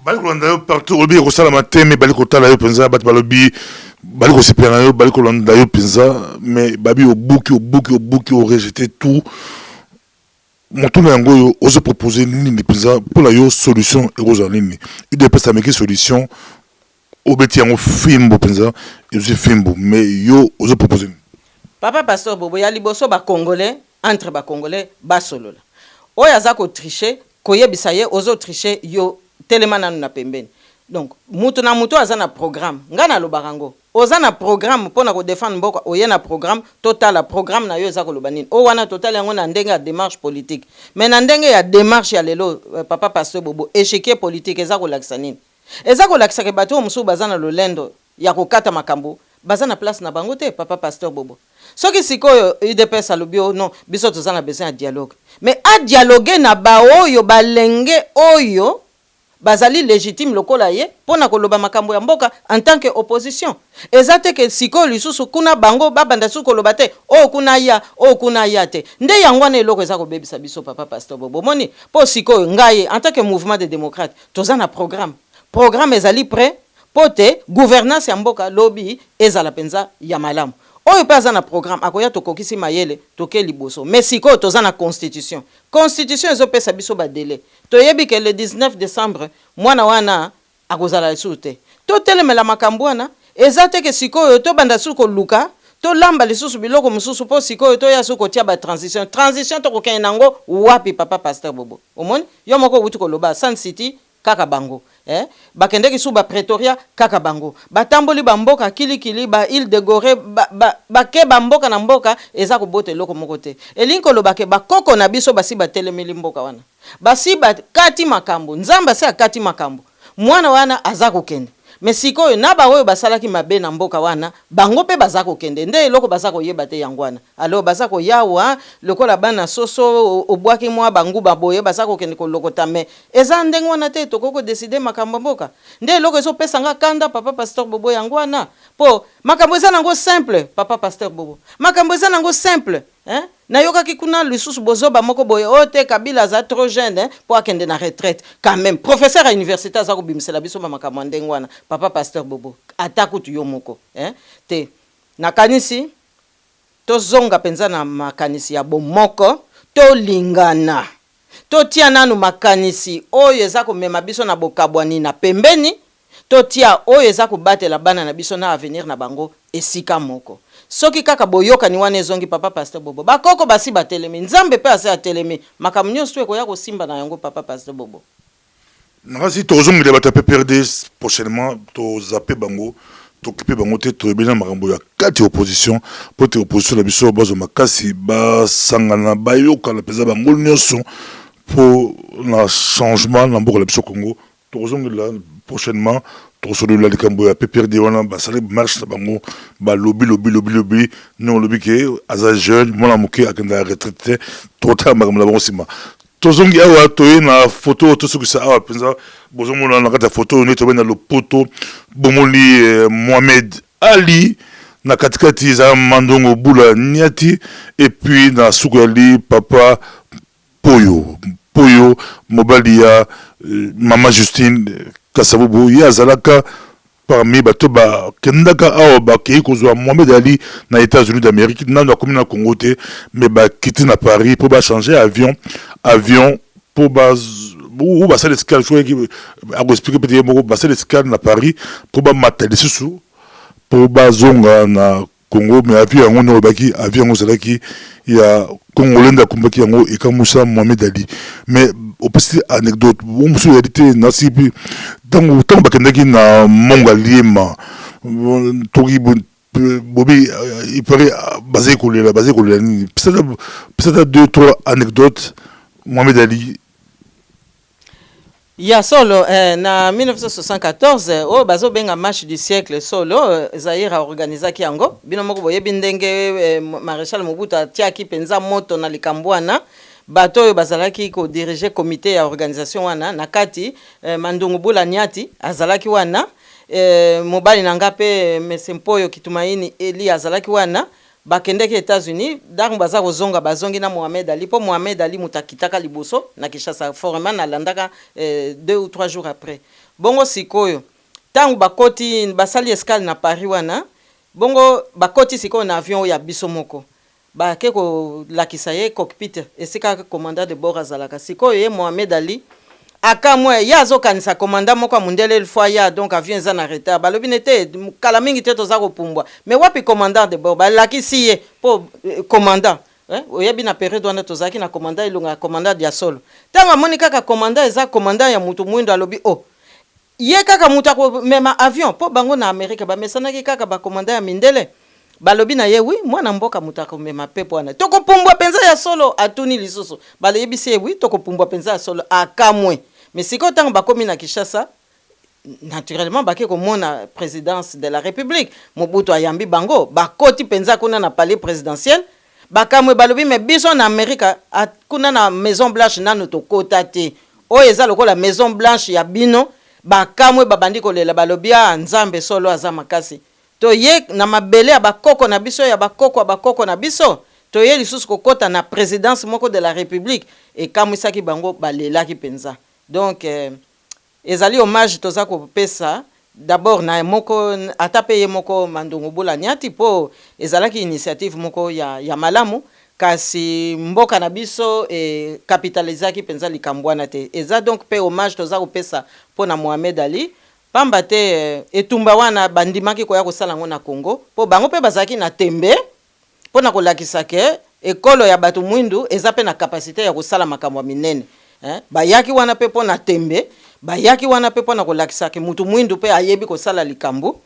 bali kolanda yo partout obi ekosalama te me bali kotala yo mpenza bato balobi bali kosepela na yo bali kolanda yo mpenza mais babi obuki orejete tout Montuna yango ose proposer nini penza pour la yo solution eroza nini ide pesa meki solution obeti yango fimbo penza ose fimbo mais yo ose proposer papa pasteur Bobo ya liboso ba congolais entre ba congolais ba solola oya za ko tricher koyebisa ye ozo tricher yo telemana na pembeni donc mutu na mutu aza na programme ngana lo barango oza na programme pona ko défendre mboka oye na programme total programme na yo za ko loba nini o wana total yango na ndenge ya démarche politique mais na ndenge ya démarche ya lelo papa pasteur Bobo échiquier politique eza ko lakisa nini eza ko lakisa ke bato musu baza na lolendo ya kokata makambo baza na place na bango te papa pasteur Bobo soki sikoyo UDPS alobio non biso toza na besoin ya dialogue mais a dialoguer na ba oyo balenge oyo bazali légitime lokola ye pona koloba makambo ya mboka en tant que opposition ezate ke siko lisusu kuna bango babanda su koloba te o kuna ya te nde yango na eloko eza ko bebisa biso papa pasteur Bobo moni po siko ngai en tant que mouvement de démocrate toza na programme ezali prêt pote gouvernance ya mboka lobby ezala penza ya malamu oyo pe aza na programme akoya tokokisi mayele toke liboso mais siko toza na constitution ezopesa biso ba délai toyebi ke le 19 décembre mwana wana akozala lisusu te totelemela makambo wana eza te ke sikoyo tobanda su koluka tolamba lisusu biloko mosusu po sikoyo toya su kotia ba transition tokokende nango wapi papa pasteur Bobo omoni yo moko wuti koloba Sun City kaka bango bakendeki su ba Pretoria kaka bango batamboli bamboka kilikili ba Île de Gorée bake bamboka na mboka eza kobote eloko moko te elinko lobake bakoko na biso basi batelemeli mboka wana basi bakati makambo nzamba se akati makambo mwana wana aza kokende mais sikoyo na ba oyo basalaki mabe na mboka wana bango pe baza kokende nde eloko baza koyeba te yango wana alo baza koyawa lokola bana soso obwaki mwa bangu baboye baza kokende kolokota mais eza ndenge wana te tokoko décider makambo mboka nde eloko ezopesa nga kanda papa pasteur Bobo yango wana po makambo eza nango simple papa pasteur Bobo makambo eza nango simple na yokaki kuna lisusu bozoba moko boye ote Kabila za trop jeune po akende na retraite quand même professeur à université za ko bimisela biso ba makambo ndenge wana papa pasteur Bobo atakutu yo moko te nakanisi tozonga penza na makanisi ya bomoko tolingana totia nanu makanisi oyo eza komema biso na bokabwani na pembeni totia oyo eza kobatela bana na biso na avenir na bango esika moko soki kaka boyoka ni wana ezongi papa pasteur Bobo bakoko basi batelemi nzambe pe ase atelemi makambo nyonso ekoya kosimba na yango papa pasteur Bobo nakasi tozongela bato pe perdre prochainement tozape bango tokipe bango te toyebena makambo ya kati opposition po te opposition na biso bazo makasi basangana bayokana peza bango nyonso po na changement na mboka la biso Congo tozongela prochainement tosolola likambo ya PPRD wana basali marche na bango balobi non lobi ke aza jeune mwana moke akenda retraite totala makambo na bango sima tozongi awa toye na photo tosukisa awa penza bozomona na kati ya photo ne tobe na lopoto bomoli Mohamed Ali na katikati za Mandongo Bula Niati et puis na Sukali papa Poyo mobali ya Mama Justine Kasabubu ya zalaka parmi bato ba kendaka awa ba kei kozwa Mohamed Ali na États-Unis d'Amérique na na commune na Congo te mais ba quitter na Paris pour ba changer avion pour ba ou ba ça l'escale je qui a expliquer peut-être moko ba ça l'escale na Paris pour ba matali susu pour ba zonga na Congo mais avion yango no baki avion ozalaki ya Congolais nda kumbaki yango ekamusa Mohamed Ali mais au petit anecdote bon monsieur réalité nasi puis tant bakendaki na Mongaliema toki bobi il paraît basé kolela ni peut-être deux trois anecdotes Mohamed Ali. Ya solo na 1974 bazo benga match du siècle solo Zaire a organisé yango bino moko boyebi ndenge Maréchal Mobutu atiaki penza moto na likambwana bato oyo bazalaki ko diriger comité ya organisation wana na kati Mandungu Bula Niati azalaki wana mobali nanga pe Mesempoyo Kitumaini Eli azalaki wana bakendeki États-Unis donc baza kozonga bazongi na Mohamed Ali po Mohamed Ali mutakitaka liboso na Kinshasa format na landaka 2 ou 3 jours après bongo sikoyo tangu bakoti basali escale na Paris wana bongo bakoti sikoyo na avion ya biso moko ba keko lakisa ye cockpit esika commandant de bord azalaka sikoyo ye Mohamed Ali akamwe yazo kanisa commandant moko mundele il fois ya donc avion za na retard balobi nete kala mingi te toza kopumbwa mais wapi commandant de bord balakisi ye po commandant oyebi na période wana tozaki na commandant ilunga commandant dia solo tanga moni kaka commandant eza commandant ya mutu mwindo alobi ye kaka mutu ko mema avion po bango na Amerika ba mesanaki kaka ba commandant ya mindele balobi na ye oui mwana mboka mutaka mema pepo wana tokopumbwa penza ya solo atuni lisusu balebisi ye oui tokopumbwa penza ya solo akamwe mais siko tanga bakomi na Kinshasa naturellement bake komona présidence de la République Mobutu ayambi bango bakoti penza kuna na palais présidentiel bakamwe balobi mais biso na Amerika kuna na Maison Blanche nanu tokota te oyo eza lokola Maison Blanche ya bino bakamwe babandi kolela balobi ya nzambe solo aza makasi to ye na mabele ya bakoko na biso ya bakoko na biso to ye lisusu kokota na présidence moko de la République et kamwisaki bango balelaki penza donc ezali hommage toza ko pesa d'abord na moko atape moko Mandungu Bula Niati po ezalaki initiative moko ya malamu kasi mboka na biso capitalizaki penza likambwana te eza donc pe hommage toza ko pesa po na Mohamed Ali pamba te etumba wana bandimaki koya kosala ngo na Congo po bango pe bazaki na tembe po na kolakisa ke ekolo ya batu mwindu eza pe na capacité ya kosala makambo minene bayaki wana pe po na tembe bayaki wana pe po na kolakisa ke mutu mwindu pe ayebi kosala likambo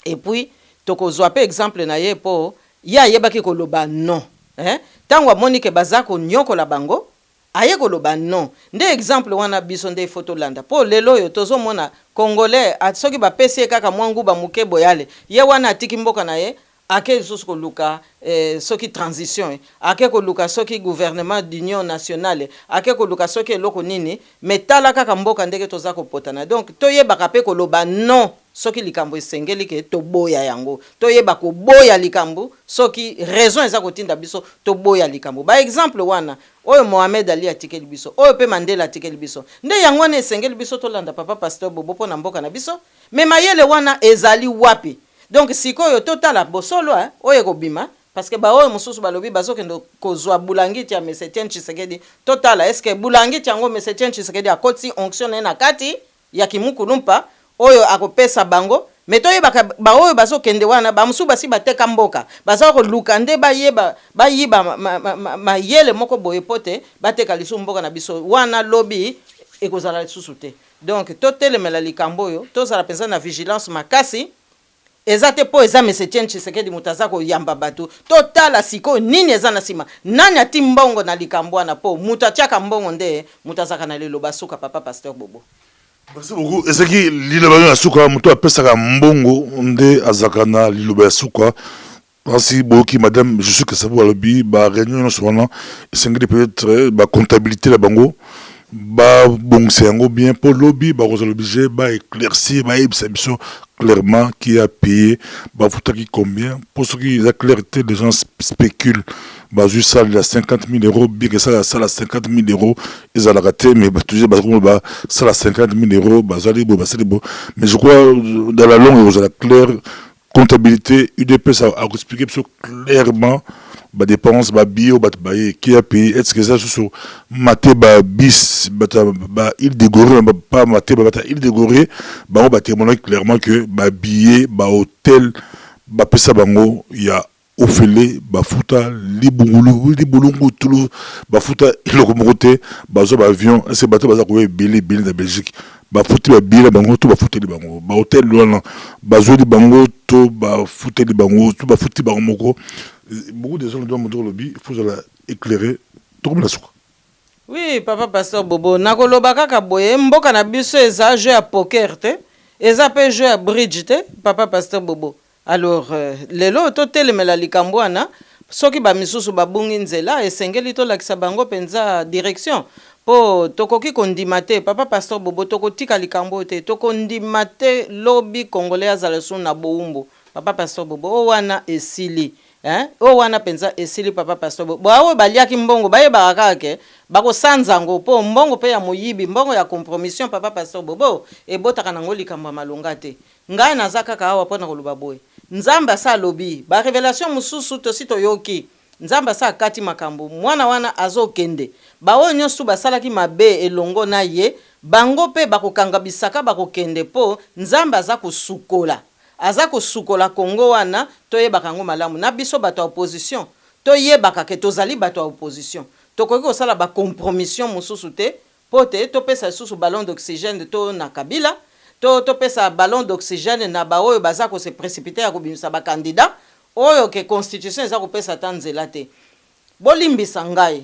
et puis tokozwa pe exemple na ye po ya yebaki koloba non tango amoni ke bazako nyokola bango aye koloba non nde exemple wana biso nde photo landa po lelo yo tozo mona congolais atsoki ba pesi kaka mwangu ba mukebo yale ye wana atiki mboka na ye ake susu koluka soki transition ake koluka soki gouvernement d'union nationale ake koluka soki eloko nini metala kaka mboka ndenge toza kopotana donc toyebaka pe koloba non soki likambo esengeli ke toboya yango toyeba koboya likambo soki raison eza kotinda biso toboya likambo ba exemple wana oyo Mohamed Ali atikeli biso oyo pe Mandela atikeli biso nde yango wana esengeli biso tolanda papa pasteur Bobo po na mboka na biso mais mayele wana ezali wapi donc sikoyo totala bosolo oyo kobima parce que ba oyo mususu balobi bazokendo kozwa bulangiti ya Etienne Tshisekedi totala est-ce que bulangiti yango Etienne Tshisekedi akoti onction na kati ya kimukulumpa oyo akopesa bango metoye ba oyo bazokende wana ba musu basi bateka mboka bazako luka nde bayiba mayele moko boye pote bateka lisu mboka na biso wana lobi ekozala lisusu te donc totelemela likambo oyo tozala penza na vigilance makasi ezate po eza Etienne Tshisekedi mutaza ko yamba batu totala siko nini eza na sima nani ati mbongo na likambo wana po mutatiaka mbongo nde mutazaka na lelo basuka papa pasteur Bobo. Merci beaucoup. Est-ce que liloba ya suka muto apesaka mbongo nde azaka na liloba ya suka Merci beaucoup, madame. Je suis que ça vous a lobby, bah, réunion, souvent, et c'est peut-être, bah, comptabilité, la bango. Bah, bon, c'est un bien pour lobby, bah, vous obligé, bah, éclaircir, bah, c'est clairement qui a payé, bah, vous qui combien. Pour ceux qui, la clarté, les gens spéculent, bah, juste ça, il y a 50 000 euros, bien que ça, la 50 000 euros, ils ont raté, mais, bah, toujours, bah, ça, la 50 000 euros, bah, ça, c'est beau. Mais je crois, dans la longue, vous avez clair, comptabilité, UDP, ça a expliqué clairement, bah, dépenses, bah, bio, bah, qui a payé, est-ce que ça, sur maté, bah, bis, bah, il dégoré, bah, pas maté, bah, il dégoré, bah, on va témoigner clairement que, bah, billet, bah, hôtel, bah, pesa bango, il y a Ofele, Bafuta, Libulungu, Toulouse, Bafuta, Ilokomote, Bazo, Avion, ces bateaux, Bazakoé, Bélé, Bélé, de Belgique, Bafuti, Bélé, Bango, tout Bafuta, les Bango, Hôtel, Loin, Bazo, les Bango, tout Bafuta, les Bango, tout Bafuti, Bango, beaucoup de gens doivent me dire le lobby, il faut éclairer, tout comme la souka. Oui, papa pasteur Bobo, nakoloba kaka boye, mboka na biso eza jeu à poker te, eza pe jeu à bridge te, papa pasteur Bobo. Alors, lelo totelemela likambo wana, soki bamisusu babungi nzela, esengeli tolakisa bango penza direction. Po tokoki kondima te, papa pasteur Bobo, tokotika likambo te, tokondima te lobby congolais azala su na boumbo. Papa pasteur Bobo, o wana esili. O wana penza esili papa pasteur Bobo. Awe baliaki mbongo, baye barakake, bako sanzango po mbongo pe ya moyibi, mbongo ya compromission papa pasteur Bobo, e botaka nango likambo malonga te. Ngai nazaka ka awa pona koluba boy. Nzamba sa lobi, ba révélation mususu tosi toyoki. Nzamba sa kati makambo, mwana wana azokende. Ba oyo nyonso basalaki mabe elongo na ye, bango pe bakokanga bisaka bakokende po nzamba aza kosukola. Aza kosukola Kongo wana toyebaka ngo malamu na biso bato ya opposition. Toyebaka ke tozali bato ya opposition. Tokoki kosala ba compromission mususu te, po te topesa susu ballon d'oxygène to na Kabila. To pesa ballon d'oxygène na ba oyo baza ko se précipiter ya kobimisa ba candidat oyo ke constitution eza ko pesa tanzela te. Bolimbisa ngai.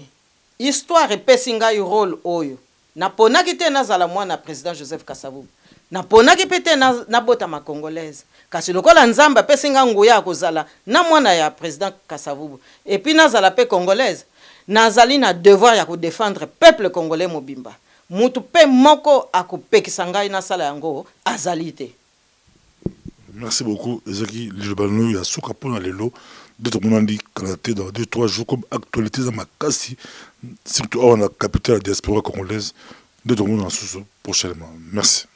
Histoire epesi ngai rôle oyo. Na ponaki te nazala mwana président Joseph Kasavubu. Na ponaki pete na bota ma congolaise. Kasi lokola nzamba pesi nga nguya kozala na mwana ya président Kasavubu. Et puis nazala pe congolaise. Nazali na devoir ya ko défendre peuple congolais mobimba. Mutu pe moko akopekisa ngai na sala yango azali te. Merci beaucoup. Ezaki Lilobano ya suka pona lelo. D'autres monde dit karaté dans 2-3 jours comme actualité dans ma casse. Surtout à la capitale de la diaspora congolaise. D'autres monde en sous prochainement. Merci.